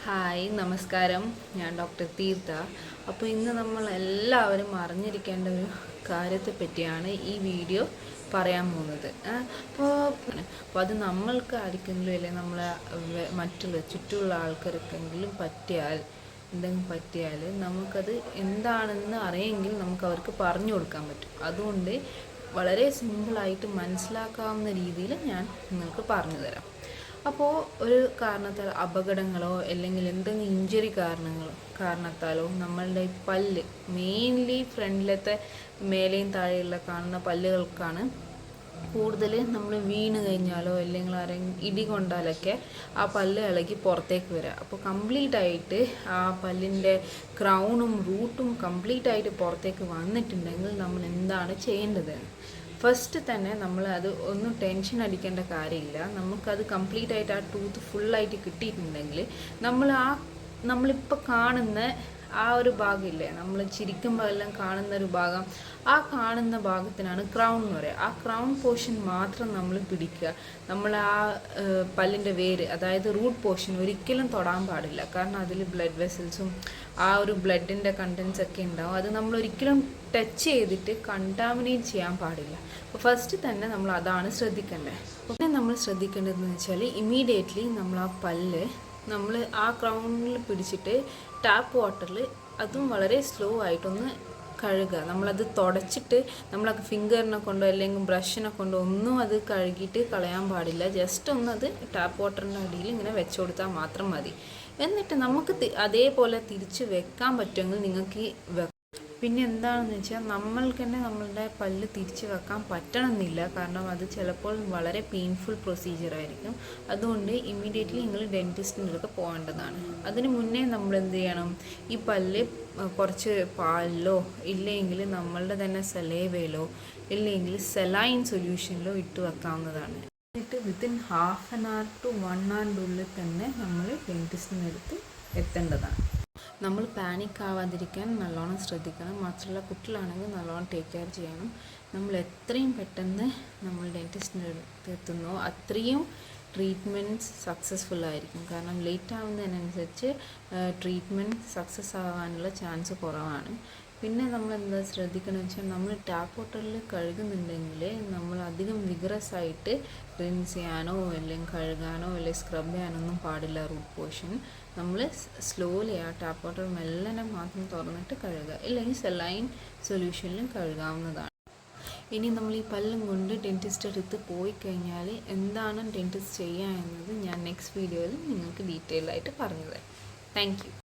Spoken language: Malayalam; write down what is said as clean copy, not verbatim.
ഹായ് നമസ്കാരം. ഞാൻ ഡോക്ടർ തീർത്ഥ. അപ്പോൾ ഇന്ന് നമ്മൾ എല്ലാവരും അറിഞ്ഞിരിക്കേണ്ട ഒരു കാര്യത്തെ പറ്റിയാണ് ഈ വീഡിയോ പറയാൻ പോകുന്നത്. അപ്പോൾ അത് നമ്മൾക്ക് ആർക്കെങ്കിലും അല്ലെങ്കിൽ നമ്മളെ മറ്റുള്ള ചുറ്റുമുള്ള ആൾക്കാർക്കെങ്കിലും എന്തെങ്കിലും പറ്റിയാൽ നമുക്കത് എന്താണെന്ന് അറിയെങ്കിൽ നമുക്ക് അവർക്ക് പറഞ്ഞു കൊടുക്കാൻ പറ്റും. അതുകൊണ്ട് വളരെ സിമ്പിളായിട്ട് മനസ്സിലാക്കാവുന്ന രീതിയിൽ ഞാൻ നിങ്ങൾക്ക് പറഞ്ഞു തരാം. അപ്പോൾ ഒരു കാരണത്താൽ അപകടങ്ങളോ അല്ലെങ്കിൽ എന്തെങ്കിലും ഇഞ്ചുറി കാരണത്താലോ നമ്മളുടെ പല്ല് മെയിൻലി ഫ്രണ്ടിലത്തെ മേലെയും താഴെയുള്ള കാണുന്ന പല്ലുകൾക്കാണ് കൂടുതൽ നമ്മൾ വീണ് കഴിഞ്ഞാലോ അല്ലെങ്കിൽ ആരെങ്കിലും ഇടി കൊണ്ടാലൊക്കെ ആ പല്ല് ഇളകി പുറത്തേക്ക് വരിക. അപ്പോൾ കംപ്ലീറ്റ് ആയിട്ട് ആ പല്ലിൻ്റെ ക്രൗണും റൂട്ടും കംപ്ലീറ്റ് ആയിട്ട് പുറത്തേക്ക് വന്നിട്ടുണ്ടെങ്കിൽ നമ്മൾ എന്താണ് ചെയ്യേണ്ടത്? ഫസ്റ്റ് തന്നെ നമ്മൾ അത് ഒന്നും ടെൻഷൻ അടിക്കേണ്ട കാര്യമില്ല. നമുക്കത് കംപ്ലീറ്റ് ആയിട്ട് ആ ടൂത്ത് ഫുള്ളായിട്ട് കിട്ടിയിട്ടുണ്ടെങ്കിൽ നമ്മളിപ്പോൾ കാണുന്ന ആ ഒരു ഭാഗമില്ലേ, നമ്മൾ ചിരിക്കുമ്പോൾ എല്ലാം കാണുന്ന ഒരു ഭാഗം, ആ കാണുന്ന ഭാഗത്തിനാണ് ക്രൗൺ എന്ന് പറയുക. ആ ക്രൗൺ പോർഷൻ മാത്രം നമ്മൾ പിടിക്കുക. നമ്മൾ ആ പല്ലിൻ്റെ വേര്, അതായത് റൂട്ട് പോർഷൻ ഒരിക്കലും തൊടാൻ പാടില്ല. കാരണം അതിൽ ബ്ലഡ് വെസൽസും ആ ഒരു ബ്ലഡിൻ്റെ കണ്ടൻസ് ഒക്കെ ഉണ്ടാവും. അത് നമ്മൾ ഒരിക്കലും ടച്ച് ചെയ്തിട്ട് കണ്ടാമിനേറ്റ് ചെയ്യാൻ പാടില്ല. അപ്പോൾ ഫസ്റ്റ് തന്നെ നമ്മൾ അതാണ് ശ്രദ്ധിക്കേണ്ടത്. പിന്നെ നമ്മൾ ശ്രദ്ധിക്കേണ്ടതെന്ന് വെച്ചാൽ ഇമ്മീഡിയറ്റ്ലി നമ്മൾ ആ പല്ല് നമ്മൾ ആ ക്രൗണിൽ പിടിച്ചിട്ട് ടാപ്പ് വാട്ടറിൽ അതും വളരെ സ്ലോ ആയിട്ടൊന്ന് കഴുകുക. നമ്മളത് തുടച്ചിട്ട് നമ്മളത് ഫിംഗറിനെ കൊണ്ടോ അല്ലെങ്കിൽ ബ്രഷിനെ കൊണ്ടോ ഒന്നും അത് കഴുകിയിട്ട് കളയാൻ പാടില്ല. ജസ്റ്റ് ഒന്ന് അത് ടാപ്പ് വാട്ടറിൻ്റെ അടിയിൽ ഇങ്ങനെ വെച്ച് കൊടുത്താൽ മാത്രം മതി. എന്നിട്ട് നമുക്ക് അതേപോലെ തിരിച്ച് വെക്കാൻ പറ്റുമെങ്കിൽ നിങ്ങൾക്ക് പിന്നെ എന്താണെന്ന് വെച്ചാൽ നമ്മൾക്ക് തന്നെ നമ്മളുടെ പല്ല് തിരിച്ച് വെക്കാൻ പറ്റണമെന്നില്ല. കാരണം അത് ചിലപ്പോൾ വളരെ പെയിൻഫുൾ പ്രൊസീജിയറായിരിക്കും. അതുകൊണ്ട് ഇമ്മീഡിയറ്റ്ലി നിങ്ങൾ ഡെൻറ്റിസ്റ്റിൻ്റെ അടുത്ത് പോകേണ്ടതാണ്. അതിന് മുന്നേ നമ്മൾ എന്ത് ചെയ്യണം? ഈ പല്ല് കുറച്ച് പാലിലോ ഇല്ലെങ്കിൽ നമ്മളുടെ തന്നെ സലേവയിലോ ഇല്ലെങ്കിൽ സെലൈൻ സൊല്യൂഷനിലോ ഇട്ട് വെക്കാവുന്നതാണ്. എന്നിട്ട് within half an hour to 1 hour ഉള്ളിൽ തന്നെ നമ്മൾ ഡെൻറ്റിസ്റ്റിൻ്റെ അടുത്ത് എത്തേണ്ടതാണ്. നമ്മൾ പാനിക് ആവാതിരിക്കാൻ നല്ലോണം ശ്രദ്ധിക്കണം. മാത്രമല്ല കുട്ടികളാണെങ്കിൽ നല്ലോണം ടേക്ക് കെയർ ചെയ്യണം. നമ്മൾ എത്രയും പെട്ടെന്ന് നമ്മൾ ഡെൻറ്റിസ്റ്റിൻ്റെ അടുത്ത് എത്തുന്നോ അത്രയും ട്രീറ്റ്മെൻറ്റ്സ് സക്സസ്ഫുൾ ആയിരിക്കും. കാരണം ലേറ്റ് ആവുന്നതിനനുസരിച്ച് ട്രീറ്റ്മെൻറ്റ് സക്സസ് ആവാനുള്ള ചാൻസ് കുറവാണ്. പിന്നെ നമ്മൾ എന്താ ശ്രദ്ധിക്കണമെന്ന് വെച്ചാൽ നമ്മൾ ടാപ്പ് വാട്ടറിൽ കഴുകുന്നുണ്ടെങ്കിൽ നമ്മൾ അധികം വിഗറസ് ആയിട്ട് റിൻസ് ചെയ്യാനോ അല്ലെങ്കിൽ കഴുകാനോ അല്ലെങ്കിൽ സ്ക്രബ് ചെയ്യാനൊന്നും പാടില്ല. റൂട്ട് പോർഷൻ നമ്മൾ സ്ലോലി ആ ടാപ്പ് വാട്ടർ മെല്ലനെ മാത്രം തുറന്നിട്ട് കഴുകുക. ഇല്ലെങ്കിൽ സെലൈൻ സൊല്യൂഷനിലും കഴുകാവുന്നതാണ്. ഇനി നമ്മൾ ഈ പല്ലും കൊണ്ട് ഡെൻറ്റിസ്റ്റ് അടുത്ത് പോയി കഴിഞ്ഞാൽ എന്താണ് ഡെൻറ്റിസ്റ്റ് ചെയ്യുക എന്നത് ഞാൻ നെക്സ്റ്റ് വീഡിയോയിൽ നിങ്ങൾക്ക് ഡീറ്റെയിൽ ആയിട്ട് പറഞ്ഞു തരാം. Thank you.